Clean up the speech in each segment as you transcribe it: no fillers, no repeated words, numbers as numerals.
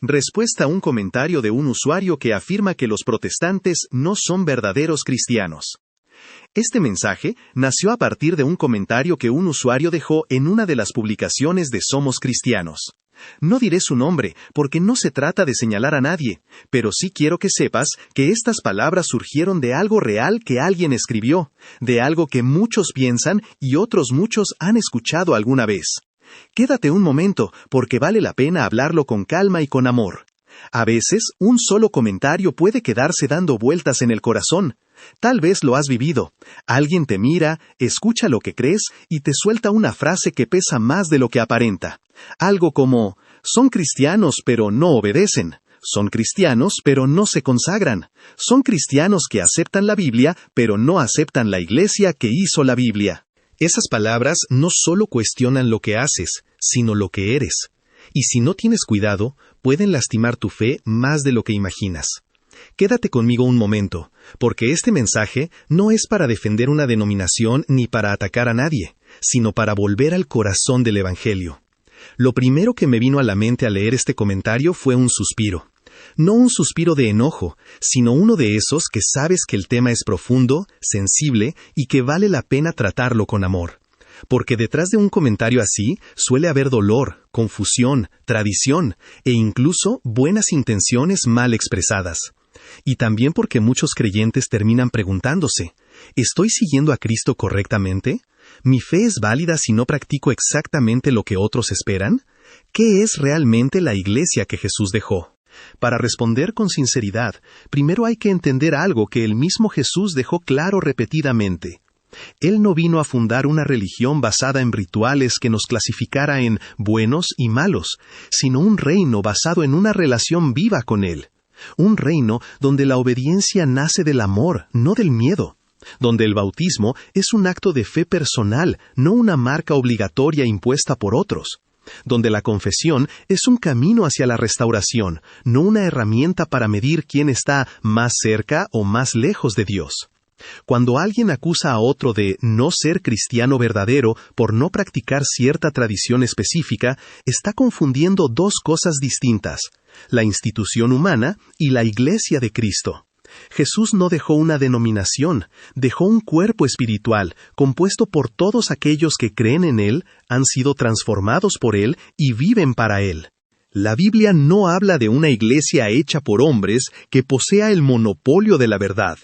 Respuesta a un comentario de un usuario que afirma que los protestantes no son verdaderos cristianos. Este mensaje nació a partir de un comentario que un usuario dejó en una de las publicaciones de Somos Cristianos. No diré su nombre, porque no se trata de señalar a nadie, pero sí quiero que sepas que estas palabras surgieron de algo real que alguien escribió, de algo que muchos piensan y otros muchos han escuchado alguna vez. Quédate un momento, porque vale la pena hablarlo con calma y con amor. A veces, un solo comentario puede quedarse dando vueltas en el corazón. Tal vez lo has vivido. Alguien te mira, escucha lo que crees y te suelta una frase que pesa más de lo que aparenta. Algo como, son cristianos pero no obedecen. Son cristianos pero no se consagran. Son cristianos que aceptan la Biblia pero no aceptan la iglesia que hizo la Biblia. Esas palabras no solo cuestionan lo que haces, sino lo que eres. Y si no tienes cuidado, pueden lastimar tu fe más de lo que imaginas. Quédate conmigo un momento, porque este mensaje no es para defender una denominación ni para atacar a nadie, sino para volver al corazón del Evangelio. Lo primero que me vino a la mente al leer este comentario fue un suspiro. No un suspiro de enojo, sino uno de esos que sabes que el tema es profundo, sensible y que vale la pena tratarlo con amor. Porque detrás de un comentario así suele haber dolor, confusión, tradición e incluso buenas intenciones mal expresadas. Y también porque muchos creyentes terminan preguntándose, ¿estoy siguiendo a Cristo correctamente? ¿Mi fe es válida si no practico exactamente lo que otros esperan? ¿Qué es realmente la iglesia que Jesús dejó? Para responder con sinceridad, primero hay que entender algo que el mismo Jesús dejó claro repetidamente. Él no vino a fundar una religión basada en rituales que nos clasificara en buenos y malos, sino un reino basado en una relación viva con Él. Un reino donde la obediencia nace del amor, no del miedo. Donde el bautismo es un acto de fe personal, no una marca obligatoria impuesta por otros. Donde la confesión es un camino hacia la restauración, no una herramienta para medir quién está más cerca o más lejos de Dios. Cuando alguien acusa a otro de no ser cristiano verdadero por no practicar cierta tradición específica, está confundiendo dos cosas distintas: la institución humana y la Iglesia de Cristo. Jesús no dejó una denominación, dejó un cuerpo espiritual, compuesto por todos aquellos que creen en Él, han sido transformados por Él y viven para Él. La Biblia no habla de una iglesia hecha por hombres que posea el monopolio de la verdad.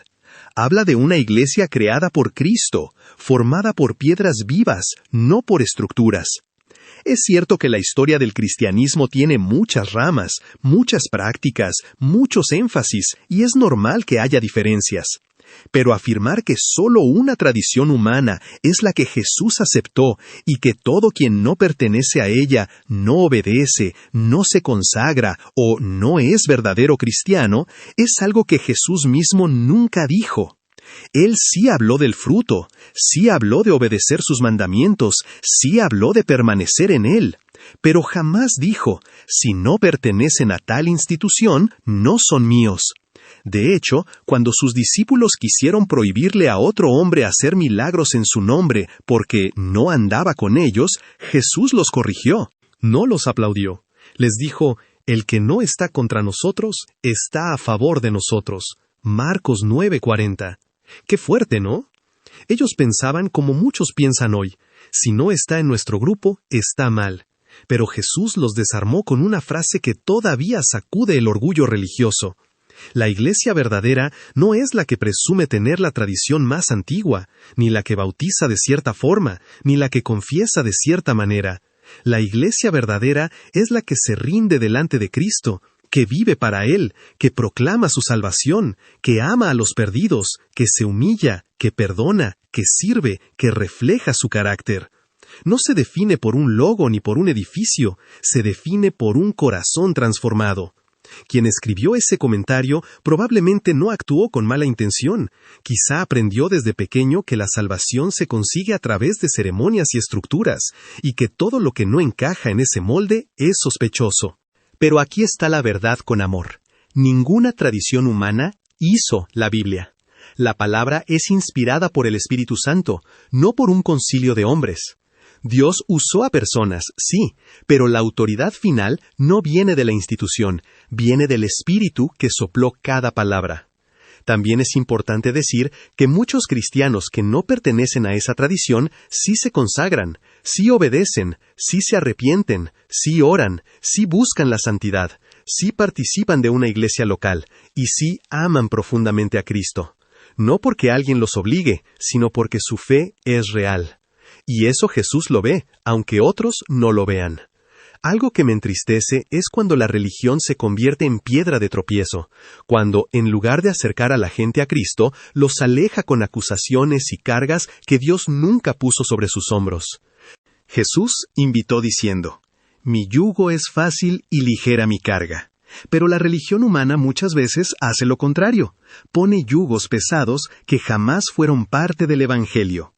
Habla de una iglesia creada por Cristo, formada por piedras vivas, no por estructuras. Es cierto que la historia del cristianismo tiene muchas ramas, muchas prácticas, muchos énfasis, y es normal que haya diferencias. Pero afirmar que solo una tradición humana es la que Jesús aceptó y que todo quien no pertenece a ella no obedece, no se consagra o no es verdadero cristiano, es algo que Jesús mismo nunca dijo. Él sí habló del fruto, sí habló de obedecer sus mandamientos, sí habló de permanecer en Él, pero jamás dijo, si no pertenecen a tal institución, no son míos. De hecho, cuando sus discípulos quisieron prohibirle a otro hombre hacer milagros en su nombre porque no andaba con ellos, Jesús los corrigió, no los aplaudió. Les dijo, el que no está contra nosotros, está a favor de nosotros. Marcos 9:40. ¡Qué fuerte!, ¿no? Ellos pensaban como muchos piensan hoy, si no está en nuestro grupo, está mal. Pero Jesús los desarmó con una frase que todavía sacude el orgullo religioso. La iglesia verdadera no es la que presume tener la tradición más antigua, ni la que bautiza de cierta forma, ni la que confiesa de cierta manera. La iglesia verdadera es la que se rinde delante de Cristo, que vive para Él, que proclama su salvación, que ama a los perdidos, que se humilla, que perdona, que sirve, que refleja su carácter. No se define por un logo ni por un edificio, se define por un corazón transformado. Quien escribió ese comentario probablemente no actuó con mala intención. Quizá aprendió desde pequeño que la salvación se consigue a través de ceremonias y estructuras, y que todo lo que no encaja en ese molde es sospechoso. Pero aquí está la verdad con amor. Ninguna tradición humana hizo la Biblia. La palabra es inspirada por el Espíritu Santo, no por un concilio de hombres. Dios usó a personas, sí, pero la autoridad final no viene de la institución, viene del Espíritu que sopló cada palabra. También es importante decir que muchos cristianos que no pertenecen a esa tradición sí se consagran, sí obedecen, sí se arrepienten, sí oran, sí buscan la santidad, sí participan de una iglesia local y sí aman profundamente a Cristo. No porque alguien los obligue, sino porque su fe es real. Y eso Jesús lo ve, aunque otros no lo vean. Algo que me entristece es cuando la religión se convierte en piedra de tropiezo, cuando, en lugar de acercar a la gente a Cristo, los aleja con acusaciones y cargas que Dios nunca puso sobre sus hombros. Jesús invitó diciendo, «Mi yugo es fácil y ligera mi carga». Pero la religión humana muchas veces hace lo contrario, pone yugos pesados que jamás fueron parte del Evangelio.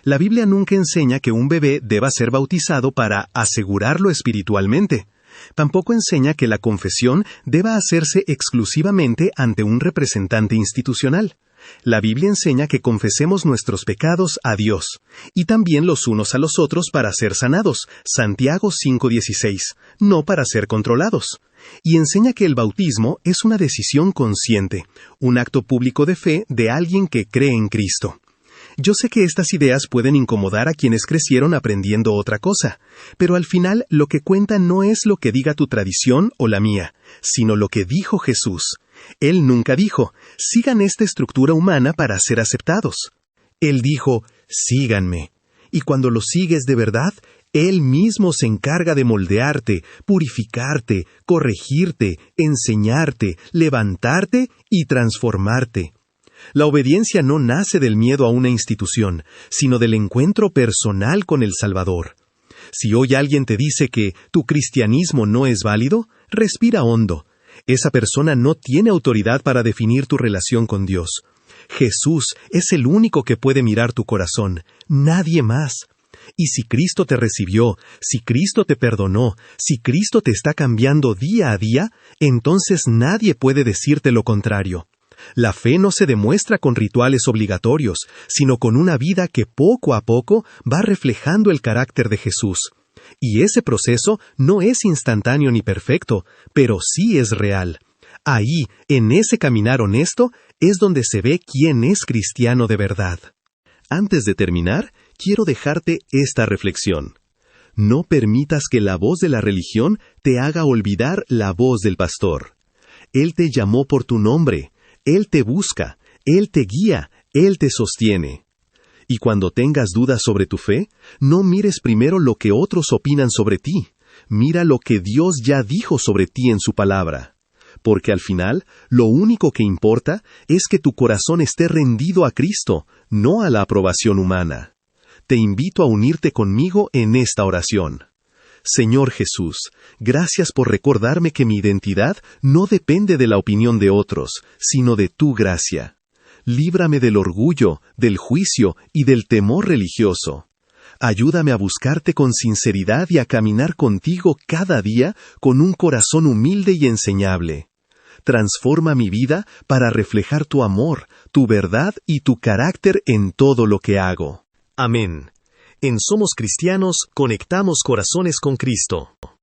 La Biblia nunca enseña que un bebé deba ser bautizado para asegurarlo espiritualmente. Tampoco enseña que la confesión deba hacerse exclusivamente ante un representante institucional. La Biblia enseña que confesemos nuestros pecados a Dios, y también los unos a los otros para ser sanados, Santiago 5:16, no para ser controlados. Y enseña que el bautismo es una decisión consciente, un acto público de fe de alguien que cree en Cristo. Yo sé que estas ideas pueden incomodar a quienes crecieron aprendiendo otra cosa, pero al final lo que cuenta no es lo que diga tu tradición o la mía, sino lo que dijo Jesús. Él nunca dijo, sigan esta estructura humana para ser aceptados. Él dijo, síganme. Y cuando lo sigues de verdad, Él mismo se encarga de moldearte, purificarte, corregirte, enseñarte, levantarte y transformarte. La obediencia no nace del miedo a una institución, sino del encuentro personal con el Salvador. Si hoy alguien te dice que tu cristianismo no es válido, respira hondo. Esa persona no tiene autoridad para definir tu relación con Dios. Jesús es el único que puede mirar tu corazón, nadie más. Y si Cristo te recibió, si Cristo te perdonó, si Cristo te está cambiando día a día, entonces nadie puede decirte lo contrario. La fe no se demuestra con rituales obligatorios, sino con una vida que poco a poco va reflejando el carácter de Jesús. Y ese proceso no es instantáneo ni perfecto, pero sí es real. Ahí, en ese caminar honesto, es donde se ve quién es cristiano de verdad. Antes de terminar, quiero dejarte esta reflexión. No permitas que la voz de la religión te haga olvidar la voz del pastor. Él te llamó por tu nombre. Él te busca, Él te guía, Él te sostiene. Y cuando tengas dudas sobre tu fe, no mires primero lo que otros opinan sobre ti. Mira lo que Dios ya dijo sobre ti en su palabra. Porque al final, lo único que importa es que tu corazón esté rendido a Cristo, no a la aprobación humana. Te invito a unirte conmigo en esta oración. Señor Jesús, gracias por recordarme que mi identidad no depende de la opinión de otros, sino de tu gracia. Líbrame del orgullo, del juicio y del temor religioso. Ayúdame a buscarte con sinceridad y a caminar contigo cada día con un corazón humilde y enseñable. Transforma mi vida para reflejar tu amor, tu verdad y tu carácter en todo lo que hago. Amén. En Somos Cristianos conectamos corazones con Cristo.